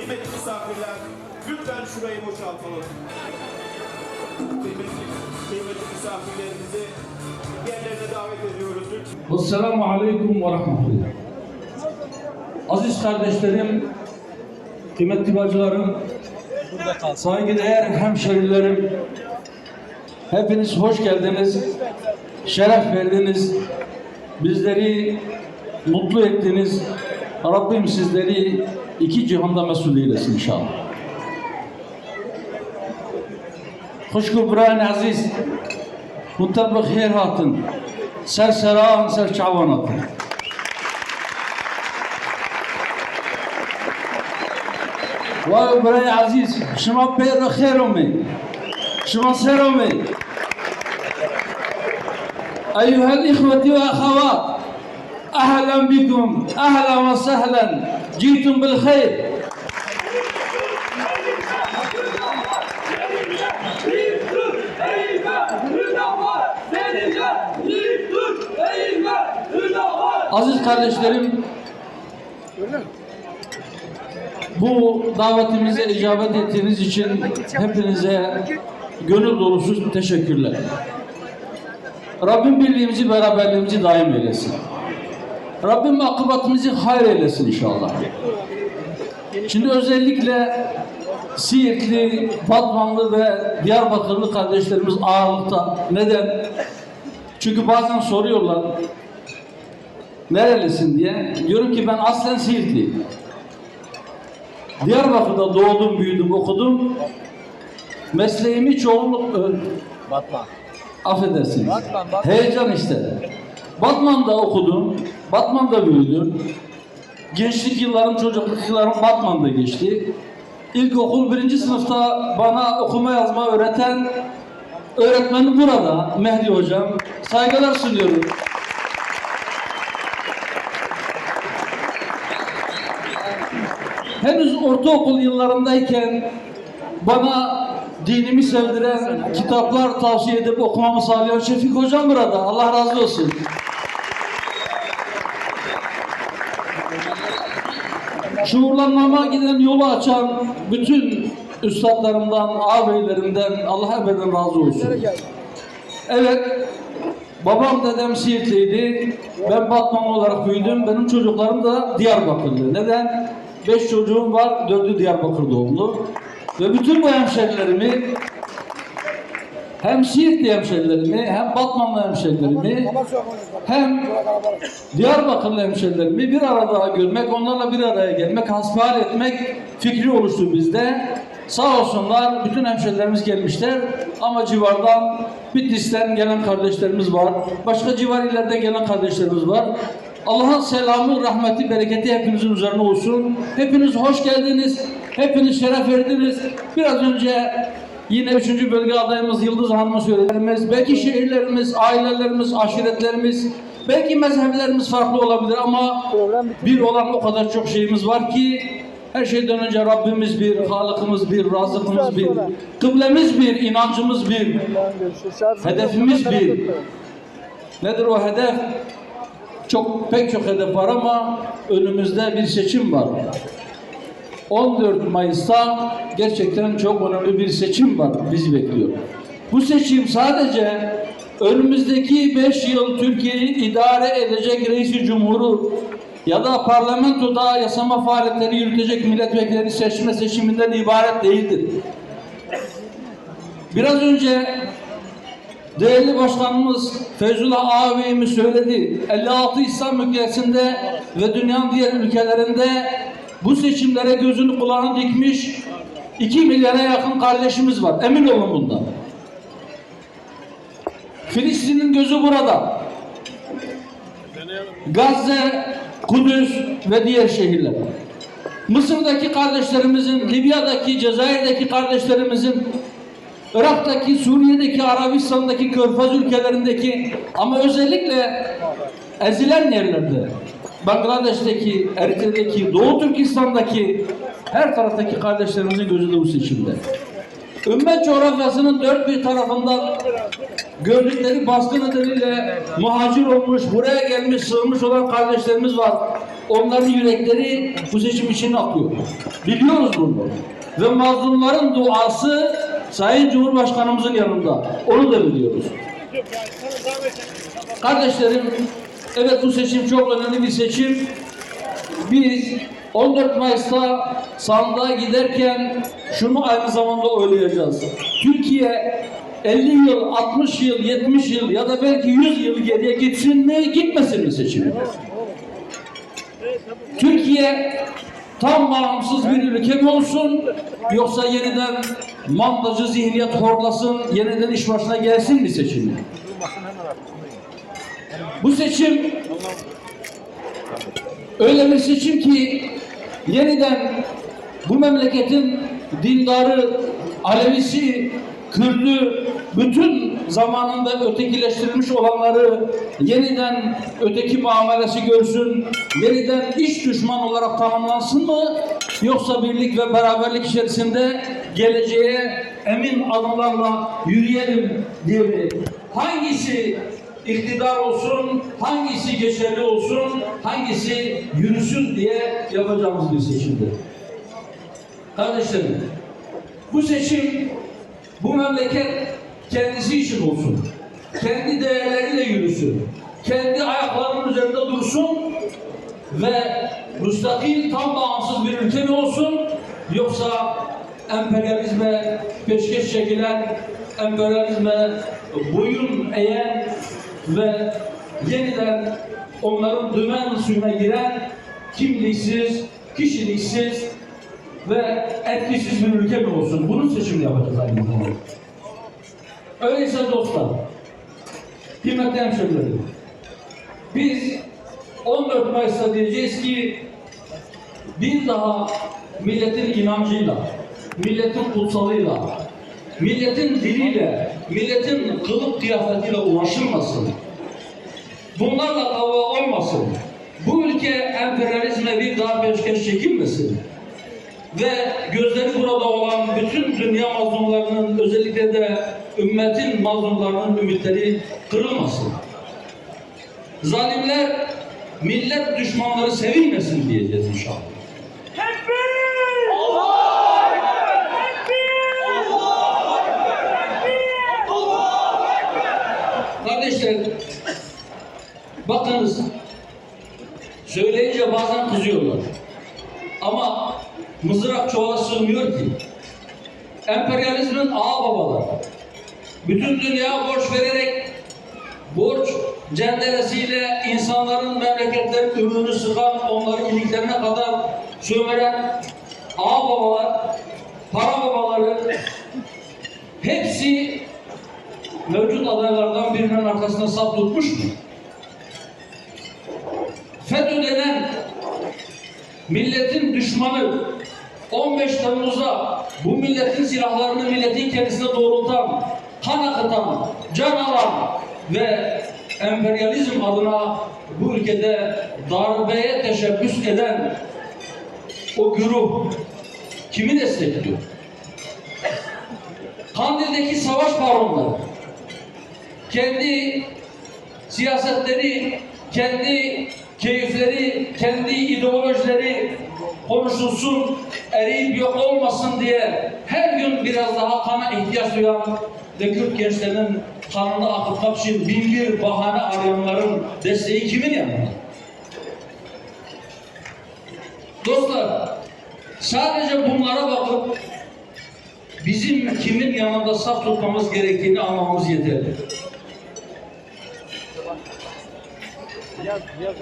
Kıymetli misafirler, lütfen şurayı boşaltalım. Kıymetli misafirlerimizi yerlerine davet ediyoruz lütfen. Esselamu Aleyküm ve Rahmetullah. Aziz kardeşlerim, kıymetli bacılarım, saygıdeğer hemşerilerim, hepiniz hoş geldiniz, şeref verdiniz, bizleri mutlu ettiniz. Rabbim sizleri iki cihanda mesul eylesin inşallah. Hoşgörü aziz, mutabık her hatın, serseran serçavanatın. Vay buraya aziz, şuma peyre khairumi, şuma serumi. Eyyuhel ihveti ve ahavat, ahlan bikum, ahlan ve sehlen, citum bil khair. Aziz kardeşlerim, bu davetimize icabet ettiğiniz için hepinize gönül dolusu teşekkürler. Rabbim birliğimizi, beraberliğimizi daim eylesin. Rabbim akıbatımızı hayır eylesin inşallah. Şimdi özellikle Siirtli, Batmanlı ve Diyarbakırlı kardeşlerimiz ağırlıkta. Neden? Çünkü bazen soruyorlar, nerelisin diye. Diyorum ki ben aslen Siirtliyim. Diyarbakır'da doğdum, büyüdüm, okudum. Mesleğimi çoğunluk... Batman. Affedersiniz. Batman. Heyecan işte. Batman'da okudum, Batman'da büyüdüm. Gençlik yıllarım, çocukluk yıllarım Batman'da geçti. İlkokul 1. sınıfta bana okuma yazma öğreten öğretmenim burada, Mehdi Hocam. Saygılar sunuyorum. Henüz ortaokul yıllarındayken bana dinimi sevdiren kitaplar tavsiye edip okumamı sağlayan Şefik Hocam burada. Allah razı olsun. Şuurlanmama giden yolu açan bütün üstadlarımdan, ağabeylerimden Allah ebeden razı olsun. Evet, babam dedem Siirtliydi. Ben Batmanlı olarak büyüdüm. Benim çocuklarım da Diyarbakırlı. Neden? 5 çocuğum var, 4'ü Diyarbakır doğumlu. Ve bütün bu hemşerilerimi, hem Siirtli hemşerilerimi, hem Batmanlı hemşerilerimi, hem Diyarbakırlı hemşerilerimi bir arada görmek, onlarla bir araya gelmek, hasbihal etmek fikri oluştu bizde. Sağ olsunlar, bütün hemşerilerimiz gelmişler ama civardan, Bitlis'ten gelen kardeşlerimiz var, başka civar illerden gelen kardeşlerimiz var. Allah'ın selamı, rahmeti, bereketi hepinizin üzerine olsun. Hepiniz hoş geldiniz, hepiniz şeref verdiniz. Biraz önce yine 3. bölge adayımız Yıldız Hanım'a söylediğimiz, belki şehirlerimiz, ailelerimiz, aşiretlerimiz, belki mezheplerimiz farklı olabilir ama bir olan o kadar çok şeyimiz var ki her şeyden önce Rabbimiz bir, Halık'ımız bir, Razık'ımız bir, kıblemiz bir, inancımız bir, hedefimiz bir. Nedir o hedef? Pek çok hedef var ama önümüzde bir seçim var. 14 Mayıs'ta gerçekten çok önemli bir seçim var, bizi bekliyor. Bu seçim sadece önümüzdeki 5 yıl Türkiye'yi idare edecek reisi cumhuru ya da parlamentoda yasama faaliyetleri yürütecek milletvekilleri seçme seçiminden ibaret değildir. Biraz önce değerli başkanımız Feyzullah ağabeyimiz söyledi. 56 İslam ülkesinde ve dünyanın diğer ülkelerinde bu seçimlere gözünü kulağını dikmiş 2 milyara yakın kardeşimiz var. Emin olun bundan. Filistin'in gözü burada. Gazze, Kudüs ve diğer şehirler. Mısır'daki kardeşlerimizin, Libya'daki, Cezayir'deki kardeşlerimizin, Irak'taki, Suriye'deki, Arabistan'daki, Körfez ülkelerindeki ama özellikle ezilen yerlerde, Bangladeş'teki, Eritre'deki, Doğu Türkistan'daki her taraftaki kardeşlerimizin gözü de bu seçimde. Ümmet coğrafyasının dört bir tarafından gördükleri baskı nedeniyle muhacir olmuş, buraya gelmiş, sığınmış olan kardeşlerimiz var. Onların yürekleri bu seçim için akıyor. Biliyoruz bunu. Ve mazlumların duası Sayın Cumhurbaşkanımızın yanında. Onu da biliyoruz. Kardeşlerim, evet bu seçim çok önemli bir seçim. Biz 14 Mayıs'ta sandığa giderken şunu aynı zamanda oylayacağız. Türkiye 50 yıl, 60 yıl, 70 yıl ya da belki 100 yıl geriye gitsin mi, gitmesin mi seçim? Türkiye tam bağımsız bir ülke mi olsun, yoksa yeniden mandacı zihniyet horlasın, yeniden iş başına gelsin mi seçim? Bu seçim öyle bir seçim ki yeniden bu memleketin dindarı, Alevisi, Kürdü, bütün zamanında ötekileştirilmiş olanları yeniden öteki muamelesi görsün, yeniden iç düşman olarak tanımlansın mı? Yoksa birlik ve beraberlik içerisinde geleceğe emin adımlarla yürüyelim diye mi? Hangisi iktidar olsun, hangisi geçerli olsun, hangisi yürüsün diye yapacağımız bir seçimdir. Kardeşlerim, bu seçim bu memleket kendisi için olsun. Kendi değerleriyle yürüsün. Kendi ayaklarının üzerinde dursun ve müstakil, tam bağımsız bir ülke mi olsun, yoksa emperyalizme peşkeş çekilen, emperyalizme boyun eğen ve yeniden onların dümen suyuna giren kimliksiz, kişiliksiz ve etkisiz bir ülke mi olsun? Bunun seçimini yapacağız aynı zamanda. Öyleyse dostlar, kıymetli hemşehrilerim, biz 14 Mayıs'ta diyeceğiz ki bir daha milletin inancıyla, milletin kutsalıyla, milletin diliyle, milletin kılık kıyafetiyle uğraşılmasın. Bunlarla kavga olmasın. Bu ülke emperyalizme bir daha peşkeş çekilmesin. Ve gözleri burada olan bütün dünya mazlumlarının, özellikle de ümmetin mazlumlarının ümitleri kırılmasın. Zalimler, millet düşmanları sevilmesin diyeceğiz inşallah. Kardeşler, bakınız, söyleyince bazen kızıyorlar. Ama mızrak çuvala sığmıyor ki. Emperyalizmin ağababaları bütün dünya borç vererek, borç cenderesiyle insanların, memleketlerin ümrünü sıkan, onların iliklerine kadar sömüren ağababalar, para babaları hepsi mevcut adaylardan birinin arkasında saf tutmuş mu? FETÖ denen milletin düşmanı 15 Temmuz'da bu milletin silahlarını milletin kendisine doğrultan, kan akıtan, can alan ve emperyalizm adına bu ülkede darbeye teşebbüs eden o güruh kimi destekliyor? Kandil'deki savaş baronları kendi siyasetleri, kendi keyifleri, kendi ideolojileri konuşulsun, eriyip yok olmasın diye her gün biraz daha kana ihtiyaç duyan ve Kürt gençlerinin kanını akıtmak için bin bir bahane arayanların desteği kimin yanında? Dostlar, sadece bunlara bakıp bizim kimin yanında saf tutmamız gerektiğini anlamamız yeterli.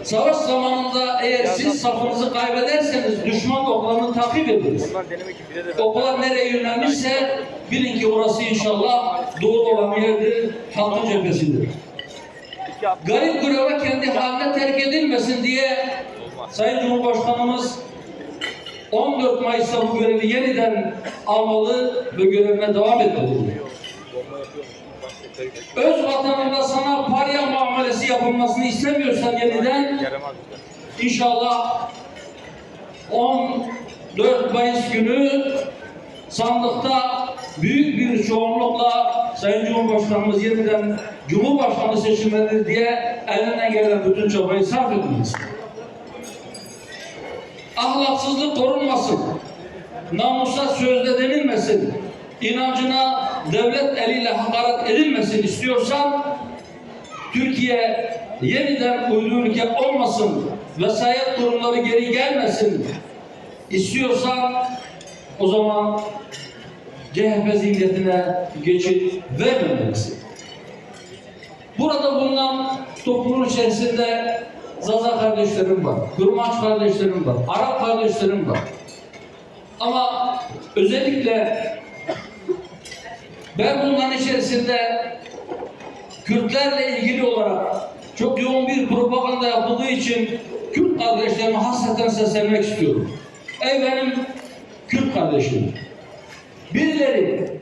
Savaş zamanında eğer siz safınızı kaybederseniz düşman oklarını takip ediniz. Oklar nereye yönelmişse bilin ki orası inşallah doğru olan yerdir, halkın cephesidir. Garip greve kendi haline terk edilmesin diye Sayın Cumhurbaşkanımız 14 Mayıs'ta bu görevi yeniden almalı ve görevine devam etmelidir. Öz vatanında sana parya muamelesi yapılmasını istemiyorsan yeniden inşallah 14 Mayıs günü sandıkta büyük bir çoğunlukla Sayın Cumhurbaşkanımız yeniden Cumhurbaşkanı seçilmelidir diye elinden gelen bütün çabayı sarf etmeliyiz. Ahlaksızlık korunmasın, namusa sözde denilmesin, inancına devlet eliyle hakaret edilmesin istiyorsan, Türkiye yeniden uydu ülke olmasın, vesayet durumları geri gelmesin istiyorsan, o zaman CHP zihniyetine geçit vermemelisin. Burada bulunan toplumun içerisinde Zaza kardeşlerim var, Kurmaç kardeşlerim var, Arap kardeşlerim var. Ama özellikle ben bunların içerisinde Kürtlerle ilgili olarak çok yoğun bir propaganda yapıldığı için Kürt kardeşlerime hasreten seslenmek istiyorum. Ey benim Kürt kardeşim! Birileri,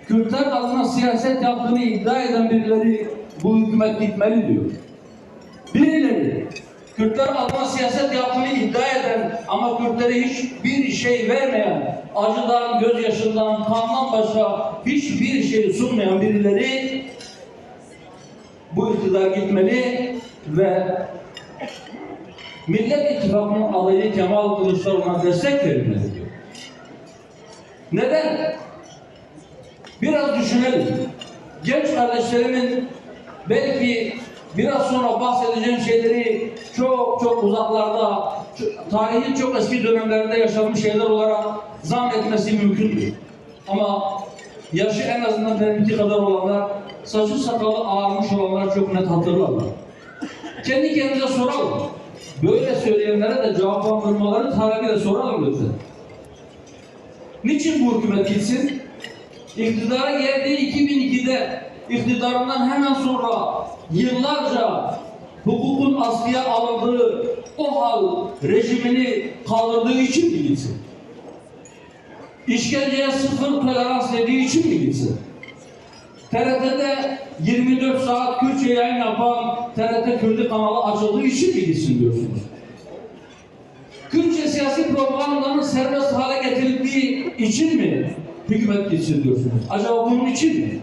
Kürtler adına siyaset yaptığını iddia eden birileri bu hükümet gitmeli diyor. Birileri, Kürtler adına siyaset yaptığını iddia eden ama Kürtlere hiçbir şey vermeyen, acıdan, gözyaşından, kandan başka hiçbir şey sunmayan birileri bu iktidar gitmeli ve Millet İttifakı'nın adayı Kemal Kılıçdaroğlu'na destek verilmeli diyor. Neden? Biraz düşünelim. Genç kardeşlerimin belki biraz sonra bahsedeceğim şeyleri çok uzaklarda, tarihin çok eski dönemlerinde yaşanmış şeyler olarak zannetmesi mümkündür. Ama yaşı en azından benimki kadar olanlar, saçı sakalı ağarmış olanlar çok net hatırlarlar. Kendi kendimize soralım. Böyle söyleyenlere de cevaplandırmaları talebiyle soralım lütfen. Niçin bu hükümet gitsin? İktidara geldiği 2002'de iktidarından hemen sonra yıllarca hukukun askıya alındığı o hal rejimini kaldırdığı için mi gitsin? İşkenceye sıfır tolerans dediği için mi gitsin? TRT'de 24 saat Kürtçe yayın yapan TRT Kürdü kanalı açıldığı için mi gitsin diyorsunuz? Kürtçe siyasi propagandanın serbest hale getirildiği için mi hükümet gitsin diyorsunuz? Acaba bunun için mi?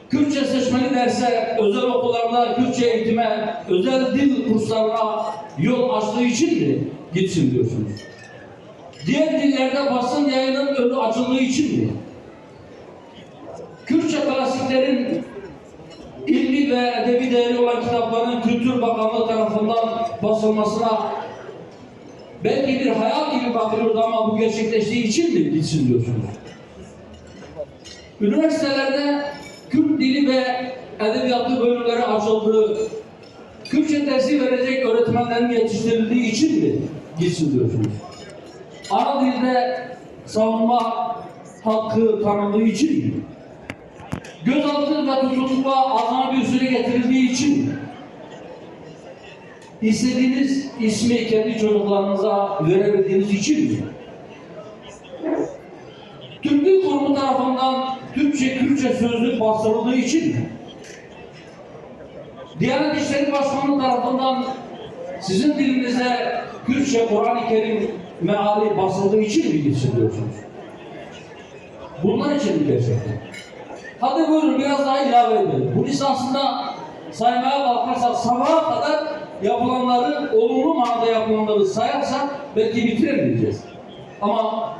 Kürtçe seçmeni derse özel okullarda Kürtçe eğitime, özel dil kurslarına yol açtığı için mi gitsin diyorsunuz? Diğer dillerde basın yayının önü açıldığı için mi? Kürtçe klasiklerin ilmi ve edebi değeri olan kitapların Kültür Bakanlığı tarafından basılmasına belki bir hayal gibi bakılıyordu ama bu gerçekleştiği için mi gitsin diyorsunuz? Üniversitelerde Kürt dili ve edebiyatı bölümleri açıldığı, Kürtçe dersi verecek öğretmenlerin yetiştirildiği için mi gitsin diyorsunuz? Ana dilde savunma hakkı tanındığı için mi? Gözaltı ve tutukluluğa azami bir süre getirildiği için mi? İstediğiniz ismi kendi çocuklarınıza verebildiğiniz için mi? Türk Dil Kurumu tarafından Türkçe, Kürtçe sözlük bastırıldığı için mi? Diyanet İşleri Başkanı tarafından sizin dilinize Kürtçe, Kur'an-ı Kerim meali basıldığı için mi gitsin diyorsunuz? Bunlar için mi gerçekten? Hadi buyurun biraz daha ilave edelim. Bu lisansında saymaya kalkarsak sabaha kadar yapılanları, olumlu manada yapılanları sayarsak belki bitiremeyeceğiz. Ama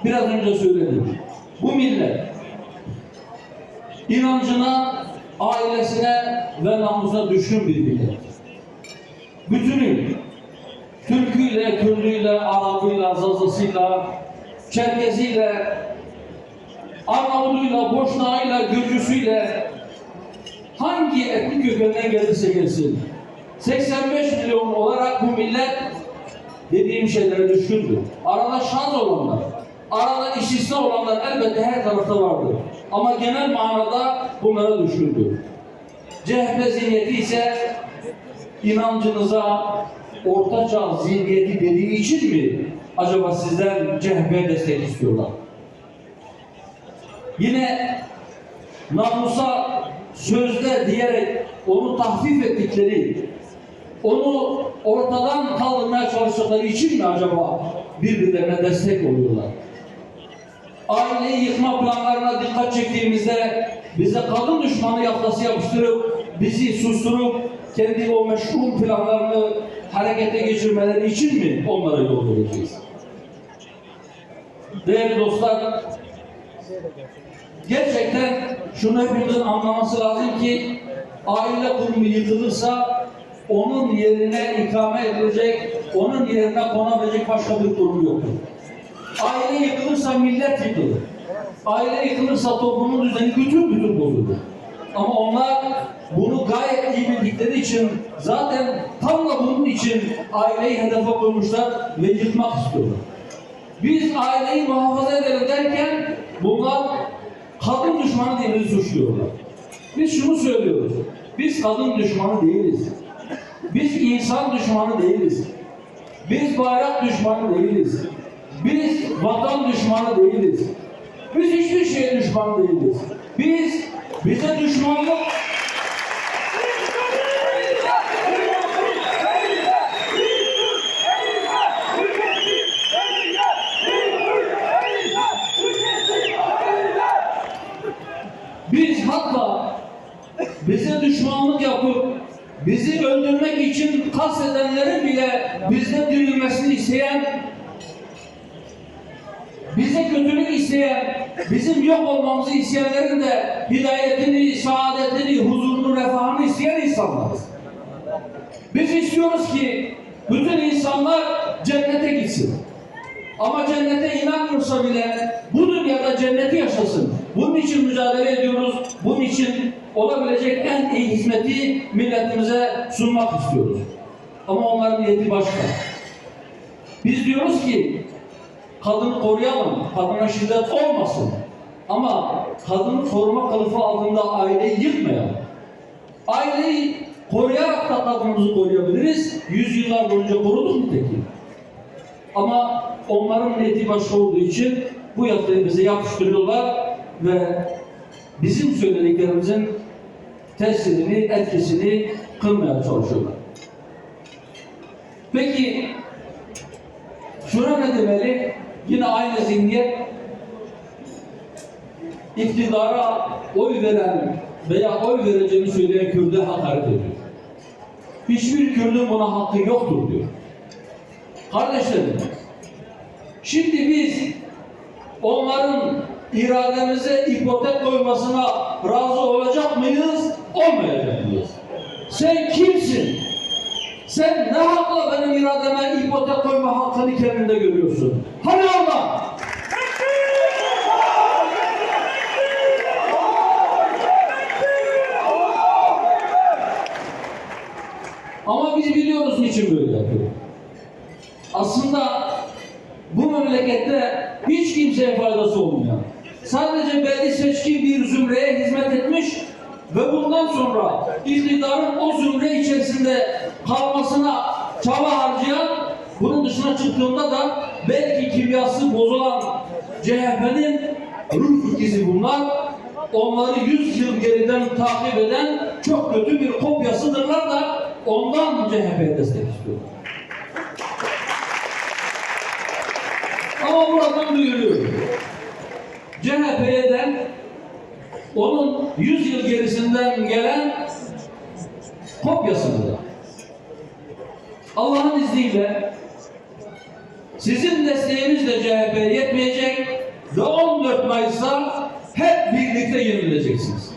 biraz önce söyledim. Bu millet inancına, ailesine ve namusuna düşkün bir millet. Bütünü Türküyle, Kürdüyle, Arabıyla, Zazasıyla, Çerkeziyle, Arnavuduyla, Boşnağıyla, Gürcüsüyle hangi etnik kökenden gelirse gelsin 85 milyon olarak bu millet dediğim şeylere düşkündür. Arada şans olanlar, arada istisna olanlar elbette her tarafta vardır. Ama genel manada bunlara düşkündür. CHP zihniyeti ise inancınıza ortaçağ zihniyeti dediği için mi acaba sizden CHP'ye destek istiyorlar? Yine namusa sözde diyerek onu tahfif ettikleri, onu ortadan kaldırmaya çalıştıkları için mi acaba birbirlerine destek oluyorlar? aileyi yıkma planlarına dikkat çektiğimizde bize kadın düşmanı yaftası yapıştırıp bizi susturup kendi o meşru planlarını harekete geçirmeleri için mi onlara yol vereceğiz? Değerli dostlar, gerçekten şunu hepimizin anlaması lazım ki aile kurumu yıkılırsa onun yerine ikame edilecek, onun yerine konabilecek başka bir kurum yoktur. Aile yıkılırsa millet yıkılır. Aile yıkılırsa toplumun düzeni bütün bozulur. Ama onlar bunu gayet iyi bildikleri için zaten tam da bunun için aileyi hedefe koymuşlar ve yıkmak istiyorlar. Biz aileyi muhafaza edelim derken bunlar kadın düşmanı diye bizi suçluyorlar. Biz şunu söylüyoruz. Biz kadın düşmanı değiliz. Biz insan düşmanı değiliz. Biz bayrak düşmanı değiliz. Biz vatan düşmanı değiliz. Biz hiçbir şeye düşman değiliz. Bize düşmanlık hatta bize düşmanlık yapıp bizi öldürmek için kastedenlerin bile bizde dirilmesini isteyen, bize kötülük isteyen, bizim yok olmamızı isteyenlerin de hidayetini, saadetini, huzurunu, refahını isteyen insanlarız. Biz istiyoruz ki bütün insanlar cennete gitsin. Ama cennete inanmıyorsa bile bu dünyada cenneti yaşasın. Bunun için mücadele ediyoruz. Bunun için olabilecek en iyi hizmeti milletimize sunmak istiyoruz. Ama onların niyeti başka. Biz diyoruz ki kadını koruyalım, kadına şiddet olmasın. Ama kadını koruma kılıfı altında aileyi yıkmayalım. Aileyi koruyarak da kadınımızı koruyabiliriz. Yüzyıllar boyunca koruduk nitekim. Ama onların niyeti başka olduğu için bu yaftayı bize yapıştırıyorlar ve bizim söylediklerimizin tesirini, etkisini kırmaya çalışıyorlar. Peki şuna ne demeli? Yine aynı zihniyet iktidara oy veren veya oy vereceğini söyleyen Kürt'e hakaret ediyor. Hiçbir Kürt'ün buna hakkı yoktur diyor. Kardeşlerim, şimdi biz onların irademize ipotek koymasına razı olacak mıyız, olmayacak mıyız? Sen kimsin? Sen ne hakla benim irademe ipotek koyma hakkını kendinde görüyorsun? Hani orada? Ama biz biliyoruz niçin böyle yapıyor. Aslında bu memlekette hiç kimseye faydası olmuyor. Sadece belli seçkin bir zümreye hizmet etmiş ve bundan sonra iktidarın o zümre içerisinde kalmasına çaba harcayan, bunun dışına çıktığında da belki kimyası bozulan CHP'nin ruh ikizi bunlar. Onları 100 yıl geriden takip eden çok kötü bir kopyasıdırlar da ondan CHP'ye destek istiyorlar. Ama buradan duyuruyor. CHP'den onun 100 yıl gerisinden gelen kopyasını da Allah'ın izniyle sizin desteğinizle CHP'ye yetmeyecek ve 14 Mayıs'ta hep birlikte yenileceksiniz.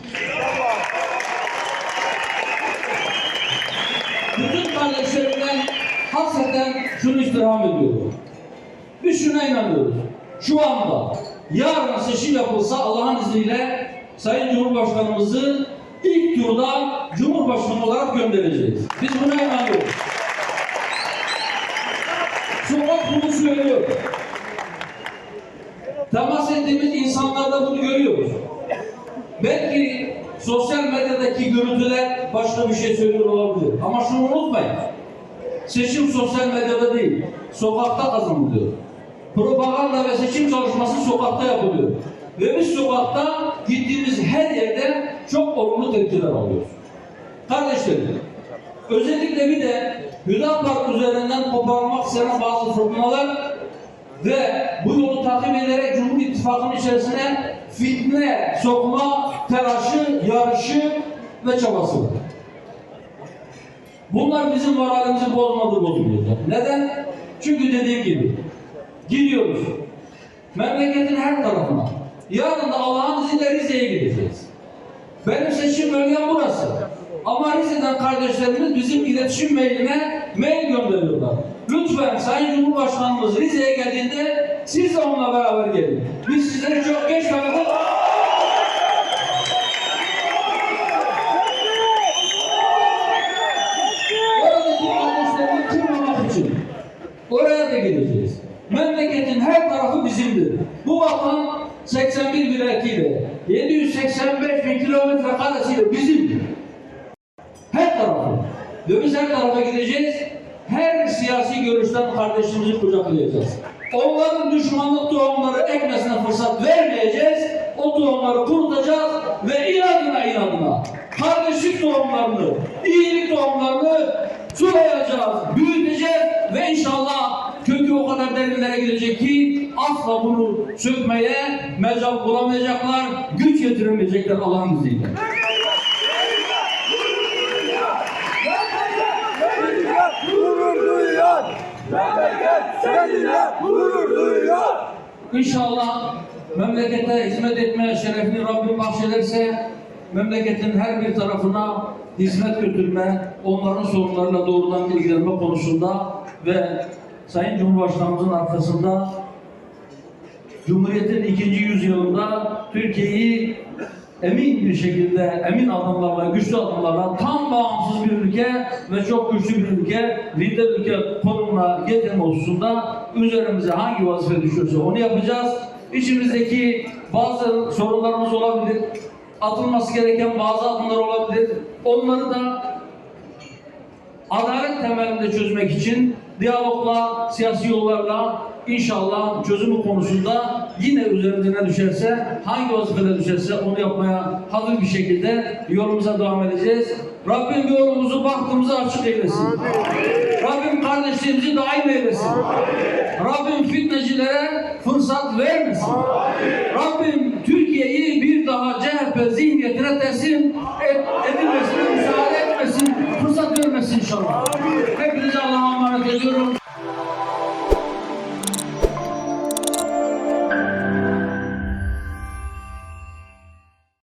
Bütün kardeşlerimden hasreten şunu istirham ediyorum. Biz şuna inanıyoruz. Şu anda yarın seçim yapılsa Allah'ın izniyle Sayın Cumhurbaşkanımızı ilk turda Cumhurbaşkanı olarak göndereceğiz. Biz buna inanıyoruz. Sokak bunu söylüyor. Temas ettiğimiz insanlarda bunu görüyoruz. Belki sosyal medyadaki görüntüler başka bir şey söylüyor olabilir. Ama şunu unutmayın. Seçim sosyal medyada değil, sokakta kazanılıyor. Propaganda ve seçim çalışması sokakta yapılıyor. Ve biz sokakta gittiğimiz her yerde çok olumlu tepkiler alıyoruz. Kardeşlerim, özellikle bir de Hüdapar üzerinden koparmak istenen bazı fırtınalar ve bu yolu takip ederek Cumhur İttifakı'nın içerisine fitne sokma telaşı, yarışı ve çabası var. Bunlar bizim moralimizi bozmayacak. Neden? Çünkü dediğim gibi gidiyoruz. Memleketin her tarafına. Yarın da Allah'ın izniyle Rize'ye gideceğiz. Benim seçim bölgem burası. Ama Rize'den kardeşlerimiz bizim iletişim mailine mail gönderiyorlar. Lütfen Sayın Cumhurbaşkanımız Rize'ye geldiğinde siz de onunla beraber gelin. Biz sizleri çok geç kaldık. Oradaki kardeşlerimi kırmamak için oraya da gideceğiz. Memleketin her tarafı bizimdir. Bu vatan 81 vilayetiyle 785 bin kilometre karesiyle bizimdir. Her tarafı. Ve biz her tarafa gideceğiz. Her siyasi görüşten kardeşimizi kucaklayacağız. Onların düşmanlık tohumları ekmesine fırsat vermeyeceğiz. O tohumları kurutacağız ve inadına kardeşlik tohumlarını, iyilik tohumlarını sulayacağız, büyüteceğiz ve inşallah kökü o kadar derinlere gidecek ki asla bunu sökmeye mecal bulamayacaklar, güç yetiremeyecekler Allah'ın izniyle. Gurur duyuyor. Memleket seninle gurur duyuyor. İnşallah memlekete hizmet etmeye şerefini Rabbim bahşederse memleketin her bir tarafına hizmet götürme, onların sorunlarıyla doğrudan ilgilenme konusunda ve Sayın Cumhurbaşkanımızın arkasında Cumhuriyet'in 2. yüzyılında Türkiye'yi emin bir şekilde, emin adımlarla, güçlü adımlarla tam bağımsız bir ülke ve çok güçlü bir ülke, lider ülke konumuna getirme hususunda üzerimize hangi vazife düşüyorsa onu yapacağız. İçimizdeki bazı sorunlarımız olabilir, atılması gereken bazı adımlar olabilir. Onları da adalet temelinde çözmek için diyalogla, siyasi yollarla inşallah çözümü konusunda yine üzerimize ne düşerse, hangi vazifede düşerse onu yapmaya hazır bir şekilde yolumuza devam edeceğiz. Rabbim yolumuzu, bahtımızı açık eylesin. Amin. Rabbim kardeşliğimizi daim eylesin. Amin. Rabbim fitnecilere fırsat vermesin. Amin. Rabbim Türkiye'yi bir daha CHP zihniyetine teslim edilmesine müsaade etmesin, fırsat vermesin inşallah. Amin.